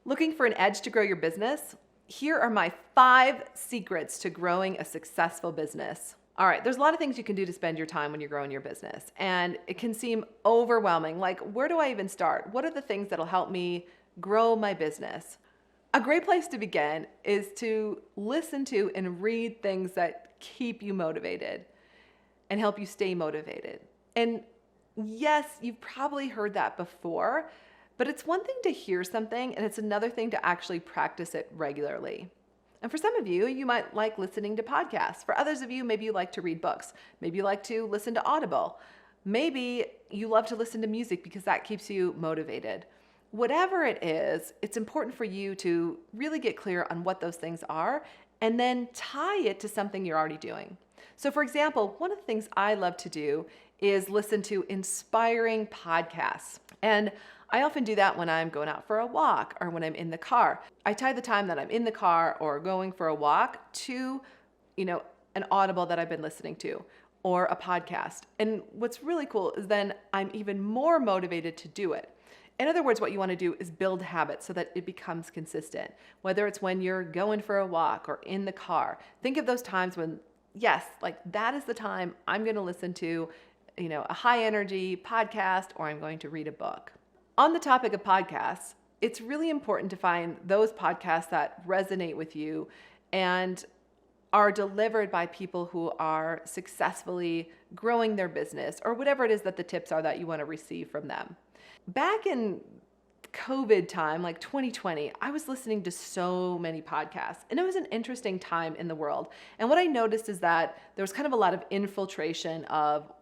Looking for an edge to grow your business? Here are my 5 secrets to growing a successful business. All right, there's a lot of things you can do to spend your time when you're growing your business, and it can seem overwhelming. Like, where do I even start? What are the things that'll help me grow my business? A great place to begin is to listen to and read things that keep you motivated and help you stay motivated. And yes, you've probably heard that before, but it's one thing to hear something and it's another thing to actually practice it regularly. And for some of you, you might like listening to podcasts. For others of you, maybe you like to read books. Maybe you like to listen to Audible. Maybe you love to listen to music because that keeps you motivated. Whatever it is, it's important for you to really get clear on what those things are and then tie it to something you're already doing. So for example, one of the things I love to do is listen to inspiring podcasts. And I often do that when I'm going out for a walk or when I'm in the car. I tie the time that I'm in the car or going for a walk to, an Audible that I've been listening to or a podcast. And what's really cool is then I'm even more motivated to do it. In other words, what you want to do is build habits so that it becomes consistent. Whether it's when you're going for a walk or in the car, think of those times when, yes, like that is the time I'm going to listen to, a high energy podcast or I'm going to read a book. On the topic of podcasts, it's really important to find those podcasts that resonate with you and are delivered by people who are successfully growing their business or whatever it is that the tips are that you want to receive from them. Back in COVID time, like 2020, I was listening to so many podcasts and it was an interesting time in the world. And what I noticed is that there was kind of a lot of infiltration of,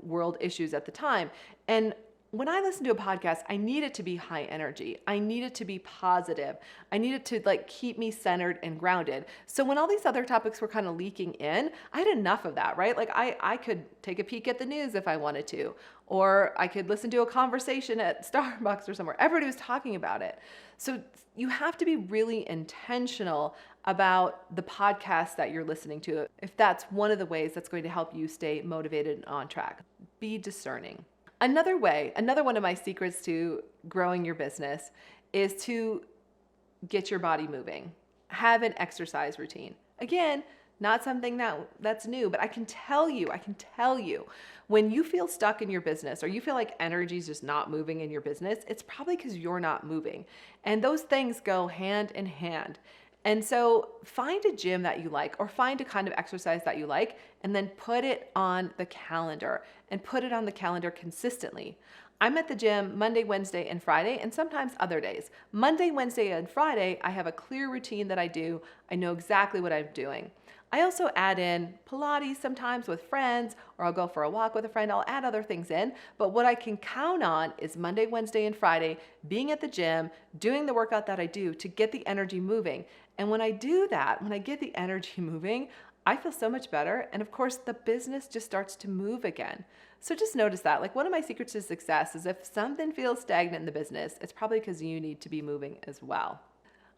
world issues at the time. And when I listened to a podcast, I needed to be high energy. I needed to be positive. I needed to keep me centered and grounded. So when all these other topics were kind of leaking in, I had enough of that, right? Like I could take a peek at the news if I wanted to, or I could listen to a conversation at Starbucks or somewhere. Everybody was talking about it. So you have to be really intentional about the podcast that you're listening to, if that's one of the ways that's going to help you stay motivated and on track. Be discerning. Another one of my secrets to growing your business is to get your body moving. Have an exercise routine. Again, not something that's new, but I can tell you, when you feel stuck in your business or you feel like energy is just not moving in your business, it's probably because you're not moving. And those things go hand in hand. And so find a gym that you like or find a kind of exercise that you like and then put it on the calendar and put it on the calendar consistently. I'm at the gym Monday, Wednesday, and Friday, and sometimes other days. Monday, Wednesday, and Friday, I have a clear routine that I do. I know exactly what I'm doing. I also add in Pilates sometimes with friends, or I'll go for a walk with a friend. I'll add other things in, but what I can count on is Monday, Wednesday, and Friday, being at the gym, doing the workout that I do to get the energy moving. And when I do that, when I get the energy moving, I feel so much better. And of course, the business just starts to move again. So just notice that. Like, one of my secrets to success is if something feels stagnant in the business, it's probably because you need to be moving as well.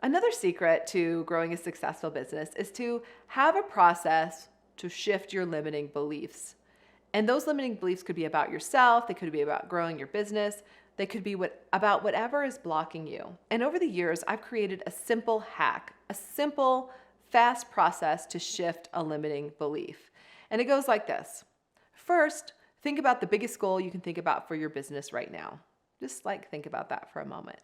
Another secret to growing a successful business is to have a process to shift your limiting beliefs. And those limiting beliefs could be about yourself, they could be about growing your business, they could be about whatever is blocking you. And over the years, I've created a simple hack, a simple, fast process to shift a limiting belief. And it goes like this. First, think about the biggest goal you can think about for your business right now. Just think about that for a moment.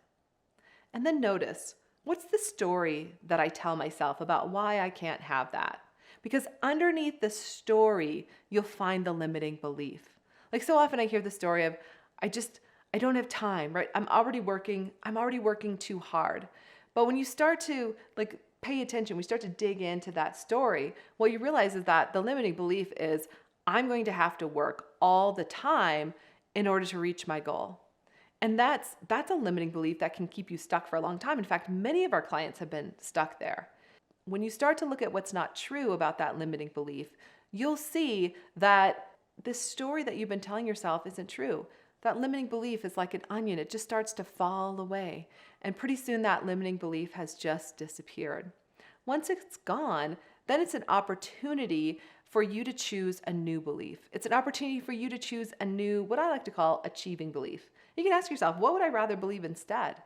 And then notice, what's the story that I tell myself about why I can't have that? Because underneath the story, you'll find the limiting belief. Like, so often I hear the story of, I don't have time, right? I'm already working too hard. But when you start to pay attention, we start to dig into that story, what you realize is that the limiting belief is, I'm going to have to work all the time in order to reach my goal. And that's a limiting belief that can keep you stuck for a long time. In fact, many of our clients have been stuck there. When you start to look at what's not true about that limiting belief, you'll see that this story that you've been telling yourself isn't true. That limiting belief is like an onion. It just starts to fall away. And pretty soon that limiting belief has just disappeared. Once it's gone, then it's an opportunity for you to choose a new belief. It's an opportunity for you to choose a new, what I like to call, achieving belief. You can ask yourself, what would I rather believe instead?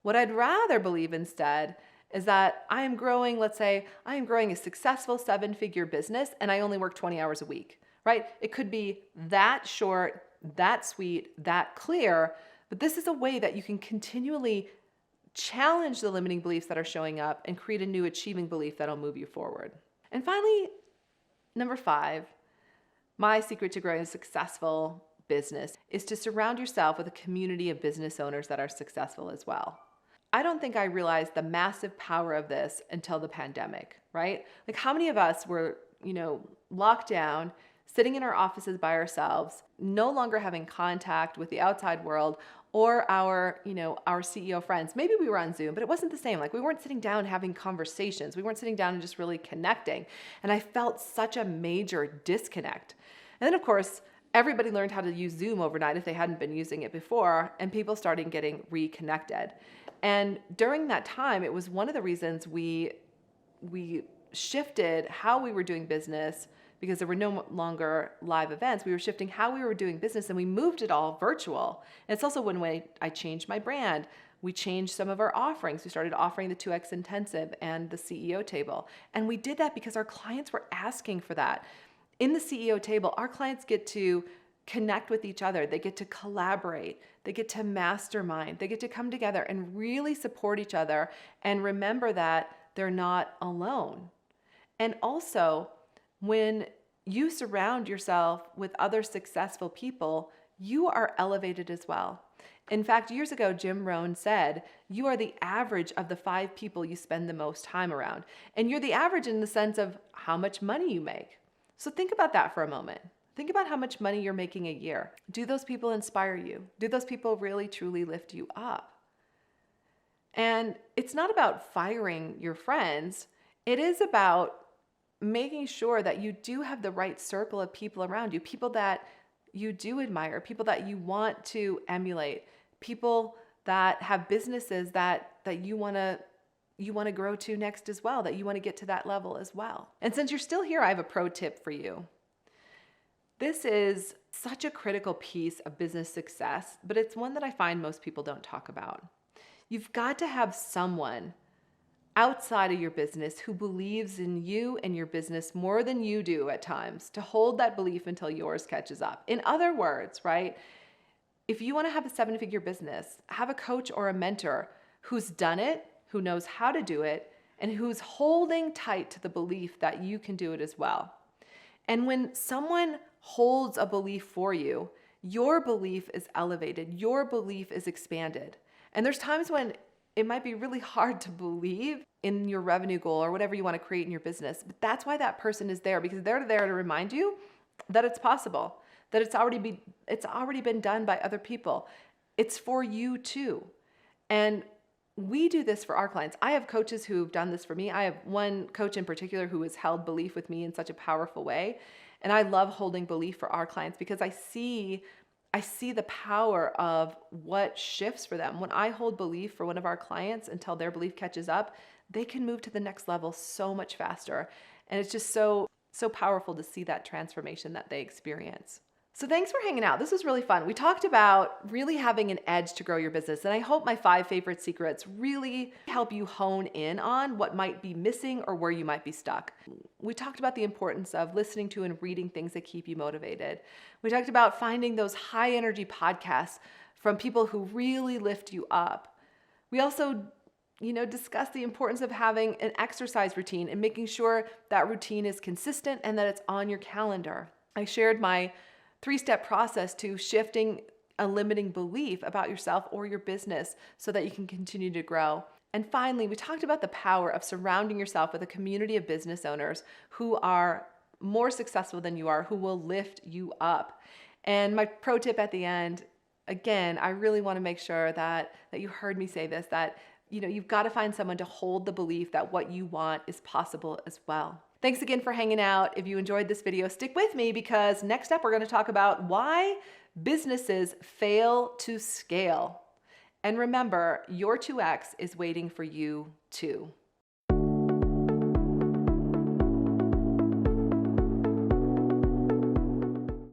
What I'd rather believe instead is that I am growing, let's say, I am growing a successful 7-figure business and I only work 20 hours a week, right? It could be that short, that sweet, that clear, but this is a way that you can continually challenge the limiting beliefs that are showing up and create a new achieving belief that'll move you forward. And finally, number 5, my secret to growing a successful business is to surround yourself with a community of business owners that are successful as well. I don't think I realized the massive power of this until the pandemic, right? Like how many of us were, locked down, sitting in our offices by ourselves, no longer having contact with the outside world or our CEO friends. Maybe we were on Zoom, but it wasn't the same. Like we weren't sitting down having conversations. We weren't sitting down and just really connecting. And I felt such a major disconnect. And then of course, everybody learned how to use Zoom overnight if they hadn't been using it before, and people started getting reconnected. And during that time, it was one of the reasons we shifted how we were doing business because there were no longer live events. We were shifting how we were doing business and we moved it all virtual. And it's also one way I changed my brand. We changed some of our offerings. We started offering the 2X Intensive and the CEO table. And we did that because our clients were asking for that. In the CEO table, our clients get to connect with each other. They get to collaborate. They get to mastermind. They get to come together and really support each other and remember that they're not alone. And also, when you surround yourself with other successful people, you are elevated as well. In fact, years ago, Jim Rohn said, you are the average of the 5 people you spend the most time around. And you're the average in the sense of how much money you make. So think about that for a moment. Think about how much money you're making a year. Do those people inspire you? Do those people really, truly lift you up? And it's not about firing your friends. It is about making sure that you do have the right circle of people around you, people that you do admire, people that you want to emulate, people that have businesses that you want to grow to next as well, that you want to get to that level as well. And since you're still here, I have a pro tip for you. This is such a critical piece of business success, but it's one that I find most people don't talk about. You've got to have someone outside of your business who believes in you and your business more than you do at times to hold that belief until yours catches up. In other words, right? If you want to have a 7-figure business, have a coach or a mentor who's done it, who knows how to do it, and who's holding tight to the belief that you can do it as well. And when someone holds a belief for you, your belief is elevated, your belief is expanded. And there's times when it might be really hard to believe in your revenue goal or whatever you want to create in your business. But that's why that person is there, because they're there to remind you that it's possible, that it's already been done by other people. It's for you too. And we do this for our clients. I have coaches who've done this for me. I have one coach in particular who has held belief with me in such a powerful way. And I love holding belief for our clients because I see the power of what shifts for them. When I hold belief for one of our clients until their belief catches up, they can move to the next level so much faster. And it's just so powerful to see that transformation that they experience. So thanks for hanging out. This was really fun. We talked about really having an edge to grow your business. And I hope my 5 favorite secrets really help you hone in on what might be missing or where you might be stuck. We talked about the importance of listening to and reading things that keep you motivated. We talked about finding those high energy podcasts from people who really lift you up. We also discussed the importance of having an exercise routine and making sure that routine is consistent and that it's on your calendar. I shared my 3-step process to shifting a limiting belief about yourself or your business so that you can continue to grow. And finally, we talked about the power of surrounding yourself with a community of business owners who are more successful than you are, who will lift you up. And my pro tip at the end, again, I really want to make sure that you heard me say this, that you've got to find someone to hold the belief that what you want is possible as well. Thanks again for hanging out. If you enjoyed this video, stick with me because next up we're going to talk about why businesses fail to scale. And remember, your 2X is waiting for you too.